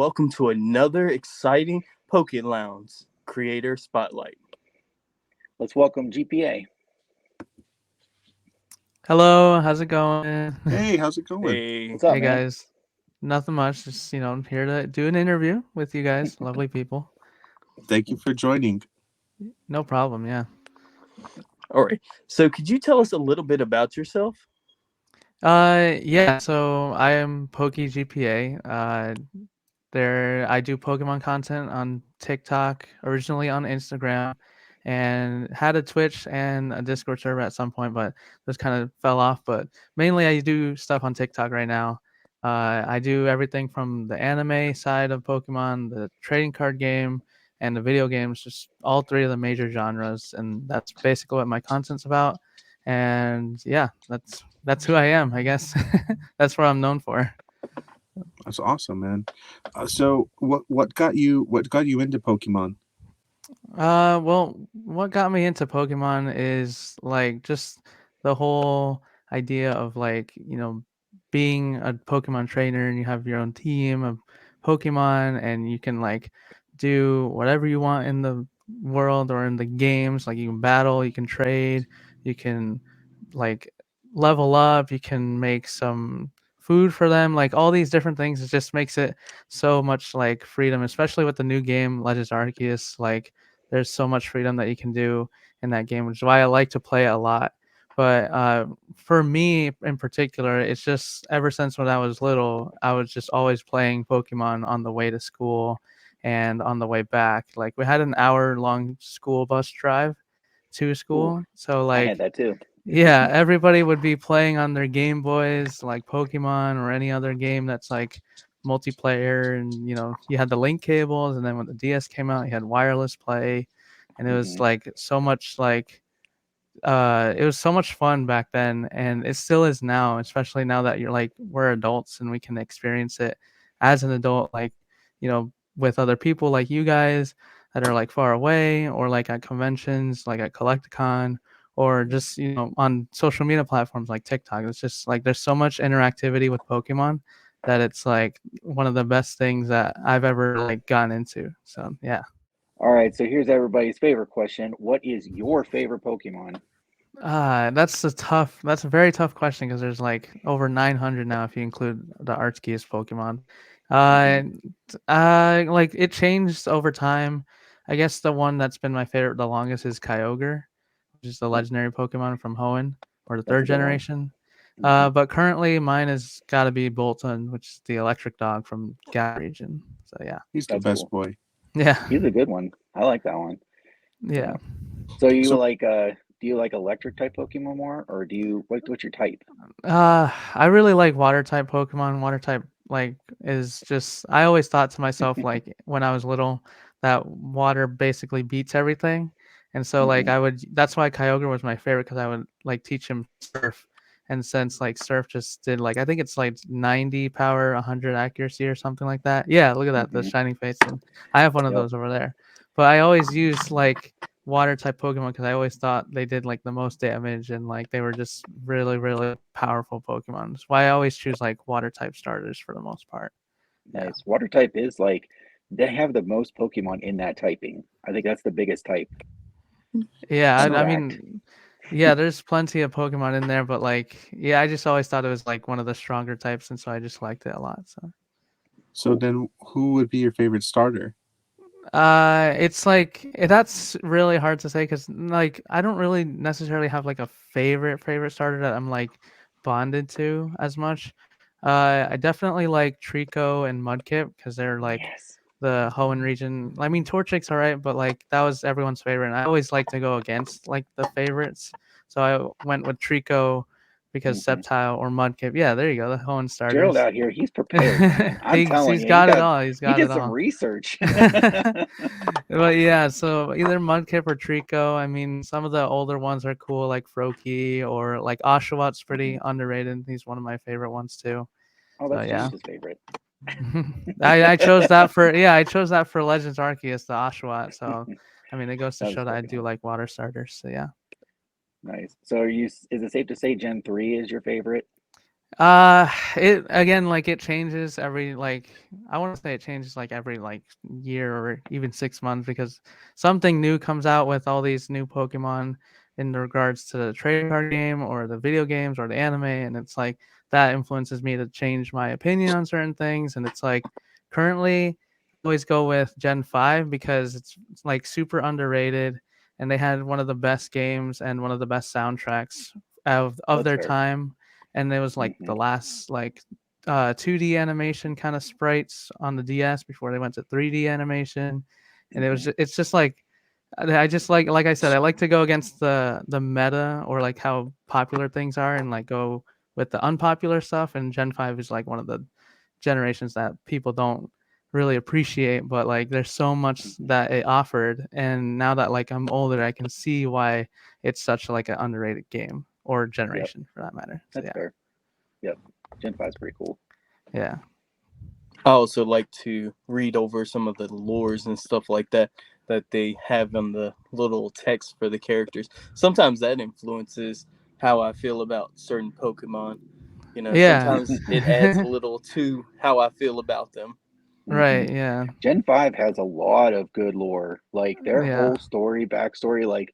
welcome to another exciting Poke Lounge Creator Spotlight. Let's welcome GPA. Hello, how's it going? Hey, how's it going? Hey, What's up, Hey man? guys. Nothing much, just I'm here to do an interview with you guys, lovely people. Thank you for joining. No problem, yeah. all right. So, could you tell us a little bit about yourself? Yeah, so I am Poke.Gpa. There I do Pokemon content on TikTok, originally on Instagram, and had a Twitch and a Discord server at some point, but those kind of fell off. But mainly I do stuff on TikTok right now. I do everything from the anime side of Pokemon, the trading card game, and the video games, just all three of the major genres, and that's basically what my content's about. And yeah, that's who I am, I guess. That's what I'm known for. That's awesome, man. So, what got you into Pokemon? Well, what got me into Pokemon is like just the whole idea of being a Pokemon trainer and you have your own team of Pokemon and you can like do whatever you want in the world or in the games. Like you can battle, you can trade, you can like level up, you can make some food for them, like all these different things. It just makes it so much like freedom, especially with the new game Legends Arceus. Like there's so much freedom that you can do in that game, which is why I like to play it a lot. But for me in particular, it's just ever since when I was little, I was just always playing Pokemon on the way to school and on the way back. Like we had an hour-long school bus drive to Ooh, school, so I had like that too. yeah, everybody would be playing on their Game Boys, like Pokemon or any other game that's like multiplayer. And you had the link cables, and then when the DS came out, you had wireless play, and it was hmm like so much like it was so much fun back then, and it still is now, especially now that we're adults and we can experience it as an adult, like with other people like you guys that are like far away or like at conventions, like at Collectacon, or just on social media platforms like TikTok. It's just like there's so much interactivity with Pokemon that it's like one of the best things that I've ever like gotten into. So yeah. All right, so here's everybody's favorite question. What is your favorite Pokemon? That's a very tough question because there's like over 900 now if you include the Arceus Pokemon. hmm Uh, like it changed over time. I guess the one that's been my favorite the longest is Kyogre, which is the legendary Pokemon from Hoenn, or the That's third a good one. generation. hmm But currently mine has got to be Bolton, which is the electric dog from Galar region. So yeah. He's the That's best cool. boy. Yeah. He's a good one. I like that one. Yeah. Yeah. So you So, like do you like electric type Pokemon more, or do you what's your type? I really like water type Pokemon. Water type like is just I always thought to myself like when I was little that water basically beats everything. And so like hmm I would that's why Kyogre was my favorite because I would like teach him surf. And since like surf just did like I think it's like 90 power, 100 accuracy or something like that. Yeah, look at that, the hmm shining face thing. I have one of Yep. those over there. But I always use like water type Pokemon because I always thought they did like the most damage and like they were just really, really powerful Pokemon. That's why I always choose like water type starters for the most part. Yeah. Nice. Water type is like they have the most Pokemon in that typing. I think that's the biggest type. Yeah. Fun I fact. mean, yeah, there's plenty of Pokemon in there, but like, yeah, I just always thought it was like one of the stronger types. And so I just liked it a lot. So. so Cool. then, who would be your favorite starter? It's like that's really hard to say because like I don't really necessarily have like a favorite starter that I'm like bonded to as much. I definitely like Trico and Mudkip because they're like Yes. the Hoenn region. I mean, Torchic's alright, but like that was everyone's favorite, and I always like to go against like the favorites. So I went with Trico because hmm Sceptile or Mudkip. Yeah, there you go, the Hoenn Gerald starters. out here, he's prepared, man. I'm telling He's you, he got it got all. He's he got did it some all. research. But yeah, so either Mudkip or Trico. I mean, some of the older ones are cool, like Froakie or like Oshawott pretty Mhm. underrated. He's one of my favorite ones too. Oh, So that's yeah. James's favorite. I chose that for yeah, I chose that for Legends Arceus, the Oshawott. So I mean, it goes to That was show that I pretty do fun. like water starters. So yeah. Nice. So, is it safe to say Gen 3 is your favorite? It again, like it changes every like I want to say it changes like every like year or even 6 months because something new comes out with all these new Pokemon in regards to the trading card game or the video games or the anime, and it's like that influences me to change my opinion on certain things. And it's like currently I always go with Gen 5 because it's like super underrated, and they had one of the best games and one of the best soundtracks of That's their fair. time, and it was like Hmm. the last like 2D animation kind of sprites on the DS before they went to 3D animation, and Hmm. it's just like I just like I said, I like to go against the meta or like how popular things are and like go with the unpopular stuff. And Gen 5 is like one of the generations that people don't really appreciate, but like there's so much Hmm. that it offered, and now that like I'm older, I can see why it's such like an underrated game or Yep, generation for that matter. So that's yeah. fair. Yep, Gen 5 is pretty cool. Yeah. I also like to read over some of the lores and stuff like that they have on the little text for the characters. Sometimes that influences how I feel about certain Pokemon. You know, Yeah. sometimes it adds a little to how I feel about them. Hmm. Right. Yeah. Gen 5 has a lot of good lore. Like their Yeah. whole story, backstory, like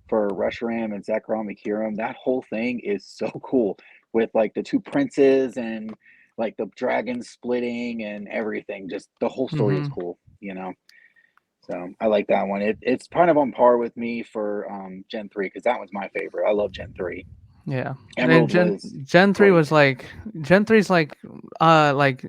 for Reshiram and Zekrom and Kiram, that whole thing is so cool with like the two princes and like the dragons splitting and everything. Just the whole story is Mm-hmm. cool, you know. So I like that one. It's kind of on par with me for Gen 3 because that one's my favorite. I love Gen 3. Yeah. And Emerald Gen was Gen 3 great. was like Gen 3 is like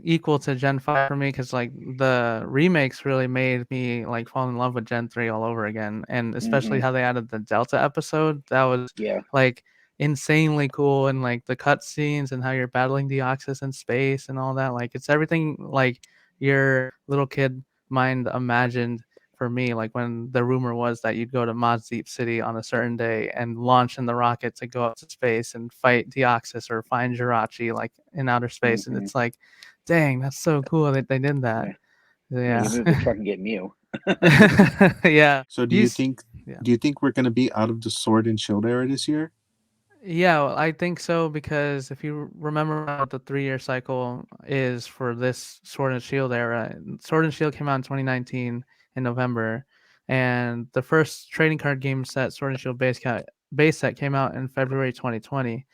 equal to Gen 5 for me cuz like the remakes really made me like fall in love with Gen 3 all over again, and especially Hmm. how they added the Delta episode. That was Yeah. like insanely cool, and like the cutscenes and how you're battling Deoxys in space and all that. Like it's everything like your little kid mind imagined for me, like when the rumor was that you'd go to Maz Deep City on a certain day and launch in the rocket to go up to space and fight Deoxys or find Jirachi like in outer space. And Hmm. it's like, dang, that's so cool that they did that. Yeah. Yeah. Yeah. You move the truck and get Mew. Yeah. So You s- yeah. do you think we're going to be out of the Sword and Shield era this year? Yeah, well, I think so because if you remember what the 3-year cycle is for this Sword and Shield era, Sword and Shield came out in 2019 in November, and the first trading card game set, Sword and Shield base set, came out in February 2020,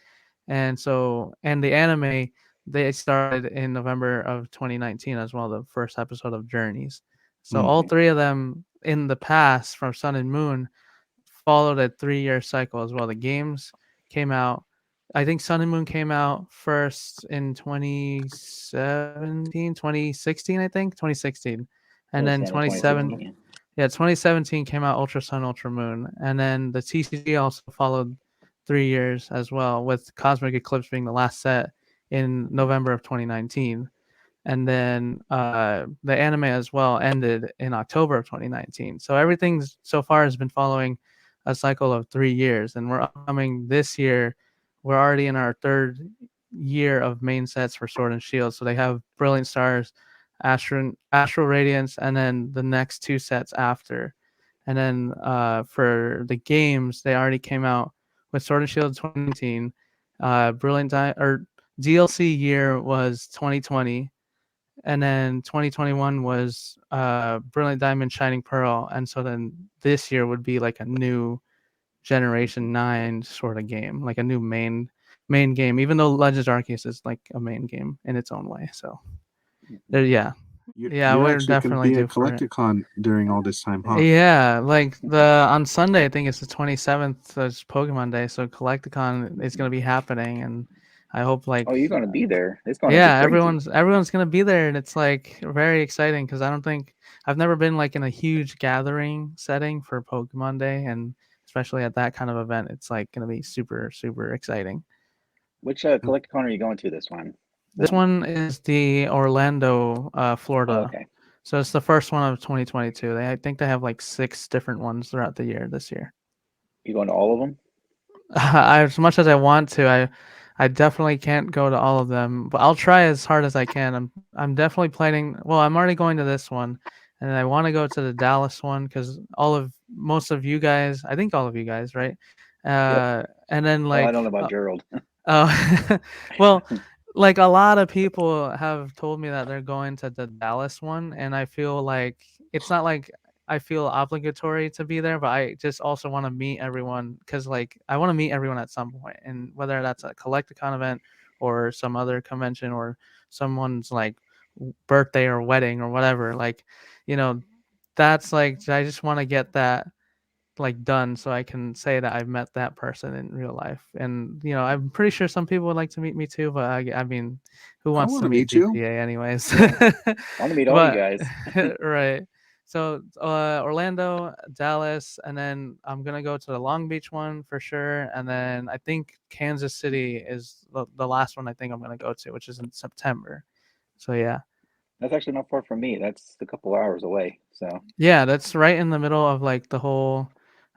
and the anime they started in November of 2019 as well, the first episode of Journeys. So all Hmm. three of them in the past from Sun and Moon followed a 3-year cycle as well. The games came out. I think Sun and Moon came out first in 2017, 2016. I think 2016, and Towards then the end of 2016. Yeah. 2017 came out Ultra Sun, Ultra Moon, and then the TCG also followed 3 years as well, with Cosmic Eclipse being the last set in November of 2019, and then the anime as well ended in October of 2019. So everything so far has been following a cycle of 3 years, and we're upcoming this year. We're already in our third year of main sets for Sword and Shield. So they have Brilliant Stars, Astral Radiance, and then the next two sets after. And then for the games, they already came out with Sword and Shield 2019. Or DLC year was 2020, and then 2021 was Brilliant Diamond, Shining Pearl, and so then this year would be like a new Generation 9 sort of game, like a new main game, even though Legends Arceus is like a main game in its own way. So there, yeah, yeah, You're we're actually going to definitely be at due for it. Collectacon during all this time, huh? Yeah, like the on Sunday, I think it's the 27th, it's Pokemon Day, so Collectacon is gonna be happening, and I hope Oh, like you're gonna be there. It's gonna be yeah, crazy. everyone's gonna be there, and it's like very exciting because I don't think I've never been like in a huge gathering setting for Pokemon Day, and especially at that kind of event, it's like gonna be super exciting. Which Collecticon are you going to this one? This One. one is the Orlando, Oh, Florida. okay. So it's the first one of 2022. I think they have like 6 different ones throughout the year this year. You going to all of them? As much as I want to, I definitely can't go to all of them, but I'll try as hard as I can. I'm definitely planning. Well, I'm already going to this one, and I want to go to the Dallas one because most of you guys, I think all of you guys, right? Yep. And then Well, I don't like know about Gerald. oh, well, like a lot of people have told me that they're going to the Dallas one, and I feel like it's not like I feel obligatory to be there, but I just also want to meet everyone because like I want to meet everyone at some point, and whether that's a Collectacon event or some other convention or someone's like birthday or wedding or whatever, like you know, that's like I just want to get that like done so I can say that I've met that person in real life. And I'm pretty sure some people would like to meet me too, but I mean, who I wants want to to meet meet you. GPA anyways? Yeah, I want to meet all you But guys. right. So Orlando, Dallas, and then I'm gonna go to the Long Beach one for sure, and then I think Kansas City is the last one I think I'm gonna go to, which is in September. So yeah. That's actually not far from me. That's a couple hours away. So, Yeah, that's right in the middle of like the whole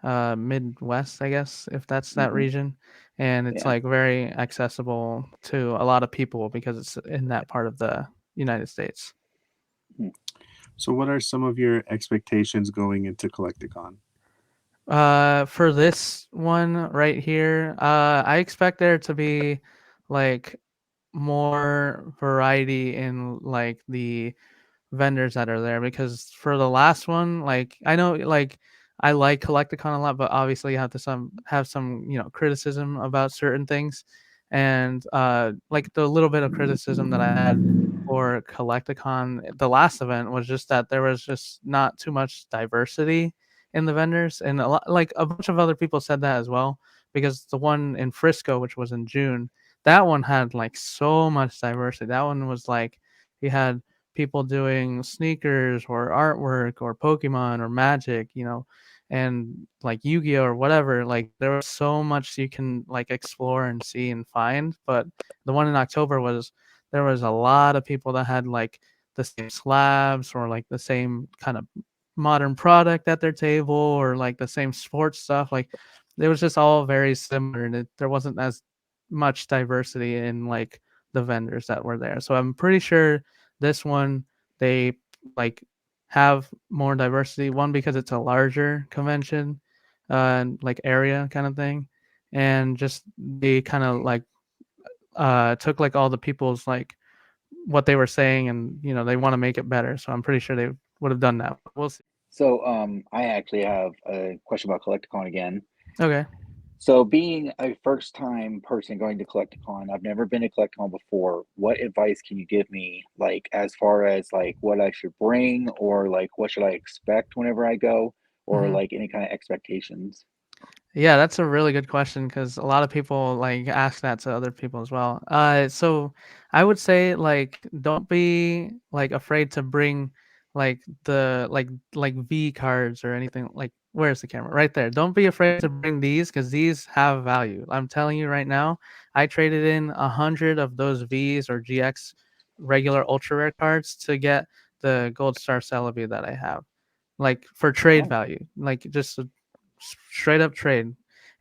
Midwest, I guess, if that's that hmm region. And it's yeah. like very accessible to a lot of people because it's in that part of the United States. Hmm. So, what are some of your expectations going into Collecticon? For this one right here, I expect there to be like more variety in like the vendors that are there because for the last one, like I know like I like Collecticon a lot, but obviously you have to have some criticism about certain things, and like the little bit of criticism that I had for Collecticon, the last event was just that there was just not too much diversity in the vendors, and a lot like a bunch of other people said that as well because the one in Frisco, which was in June, that one had like so much diversity. That one was like you had people doing sneakers or artwork or Pokemon or Magic, and like Yu-Gi-Oh or whatever. Like there was so much you can like explore and see and find. But the one in October was there was a lot of people that had like the same slabs or like the same kind of modern product at their table or like the same sports stuff. Like it was just all very similar, and there wasn't as much diversity in like the vendors that were there. So I'm pretty sure this one they like have more diversity. One because it's a larger convention, and like area kind of thing, and just they kind of like took like all the people's like what they were saying, and they want to make it better. So I'm pretty sure they would have done that. We'll see. So, I actually have a question about Collecticon again. Okay. So, being a first time person going to Collecticon, I've never been to Collecticon before. What advice can you give me, like as far as like what I should bring, or like what should I expect whenever I go, or Mhm. like any kind of expectations? Yeah, that's a really good question because a lot of people like ask that to other people as well. So I would say like don't be like afraid to bring like the like V cards or anything. Like where's the camera? Right there. Don't be afraid to bring these because these have value. I'm telling you right now, I traded in 100 of those V's or GX regular ultra rare cards to get the Gold Star Celebi that I have like for trade Oh, value, like just a straight up trade.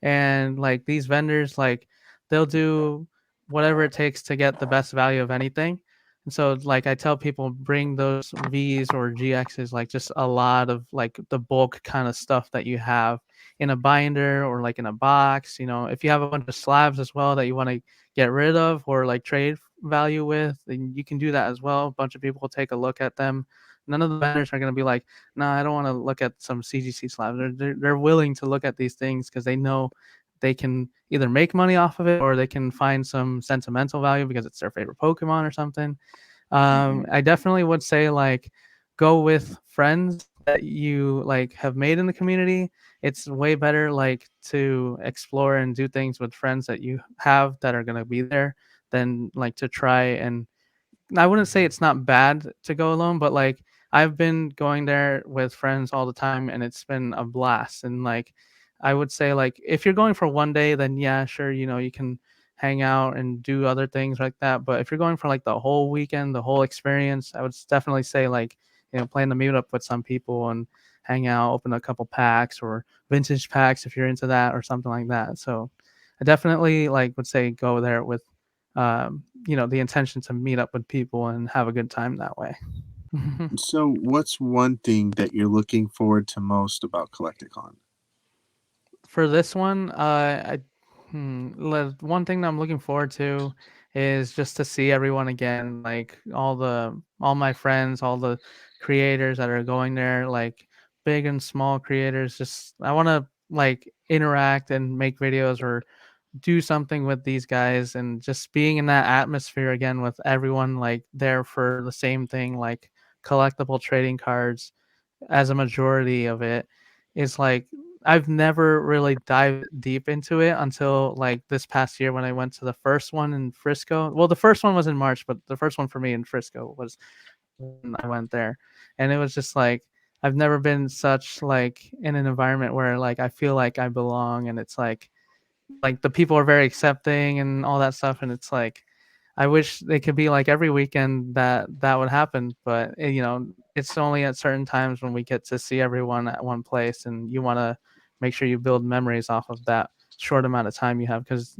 And like these vendors, like they'll do whatever it takes to get the best value of anything. And so like I tell people bring those V's or GXs, like just a lot of like the bulk kind of stuff that you have in a binder or like in a box. If you have a bunch of slabs as well that you want to get rid of or like trade value with, then you can do that as well. A bunch of people will take a look at them. None of the vendors are going to be like, no, I don't want to look at some CGC slabs. They're willing to look at these things because they know they can either make money off of it or they can find some sentimental value because it's their favorite Pokemon or something. hmm I definitely would say like go with friends that you like have made in the community. It's way better like to explore and do things with friends that you have that are going to be there than like to try and I wouldn't say it's not bad to go alone, but like I've been going there with friends all the time and it's been a blast. And like I would say like if you're going for one day, then yeah, sure, you can hang out and do other things like that. But if you're going for like the whole weekend, the whole experience, I would definitely say like, plan to meet up with some people and hang out, open a couple packs or vintage packs if you're into that or something like that. So I definitely like would say go there with the intention to meet up with people and have a good time that way. So, what's one thing that you're looking forward to most about Collecticon? For this one, one thing that I'm looking forward to is just to see everyone again, like all my friends, all the creators that are going there, like big and small creators. Just I want to like interact and make videos or do something with these guys, and just being in that atmosphere again with everyone like there for the same thing, like collectible trading cards as a majority of it, is like I've never really dived deep into it until like this past year when I went to the first one in Frisco. Well, the first one was in March, but the first one for me in Frisco was when I went there. And it was just like I've never been such like in an environment where like I feel like I belong, and it's like the people are very accepting and all that stuff, and it's like I wish they could be like every weekend that that would happen, but it's only at certain times when we get to see everyone at one place, and you want to make sure you build memories off of that short amount of time you have, because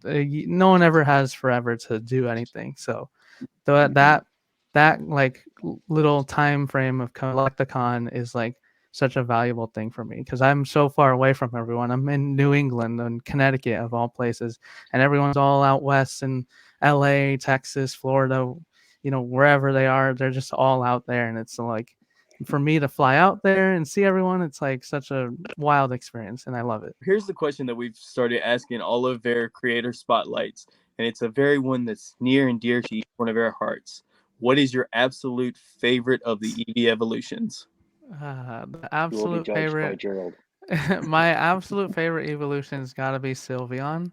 no one ever has forever to do anything. So Mhm. that like little time frame of Collectacon is like such a valuable thing for me, because I'm so far away from everyone. I'm in New England and Connecticut of all places, and everyone's all out west in LA, Texas, Florida, wherever they are, they're just all out there. And it's like for me to fly out there and see everyone, it's like such a wild experience, and I love it. Here's the question that we've started asking all of their creator spotlights, and it's a very one that's near and dear to each one of our hearts. What is your absolute favorite of the EV evolutions? The You will be absolute judged by favorite, Gerald. my absolute favorite evolution's got to be Sylveon.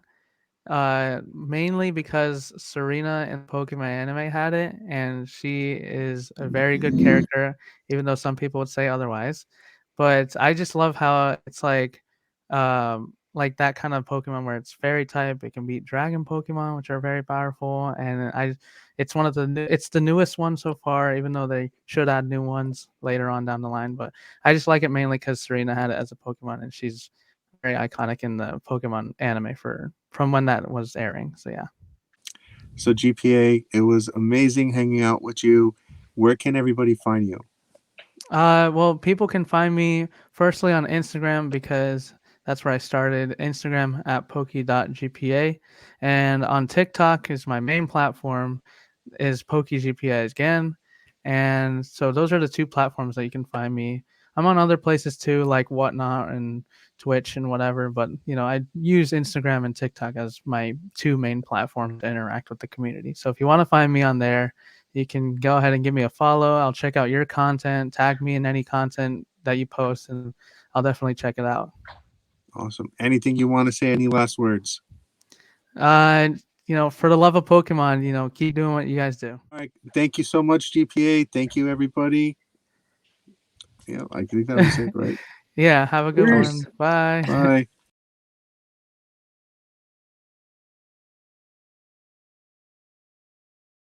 Mainly because Serena in Pokemon anime had it, and she is a very good character, even though some people would say otherwise. But I just love how it's like that kind of Pokemon where it's fairy type. It can beat Dragon Pokemon, which are very powerful, and it's one of it's the newest one so far, even though they should add new ones later on down the line. But I just like it mainly because Serena had it as a Pokemon, and she's very iconic in the Pokemon anime from when that was airing. So yeah. So GPA, it was amazing hanging out with you. Where can everybody find you? Well, people can find me firstly on Instagram, because that's where I started. Instagram at Poke.Gpa, and on TikTok is my main platform, is Poke.Gpa again. And so those are the two platforms that you can find me. I'm on other places too, like Whatnot and Twitch and whatever, but I use Instagram and TikTok as my two main platforms to interact with the community. So if you want to find me on there, you can go ahead and give me a follow. I'll check out your content, tag me in any content that you post, and I'll definitely check it out. Awesome. Anything you want to say? Any last words? Uh, for the love of Pokemon, keep doing what you guys do. All right. Thank you so much, GPA. Thank you, everybody. Yeah, I think that was it, right? Yeah, have a good Peace. one. Bye. Bye.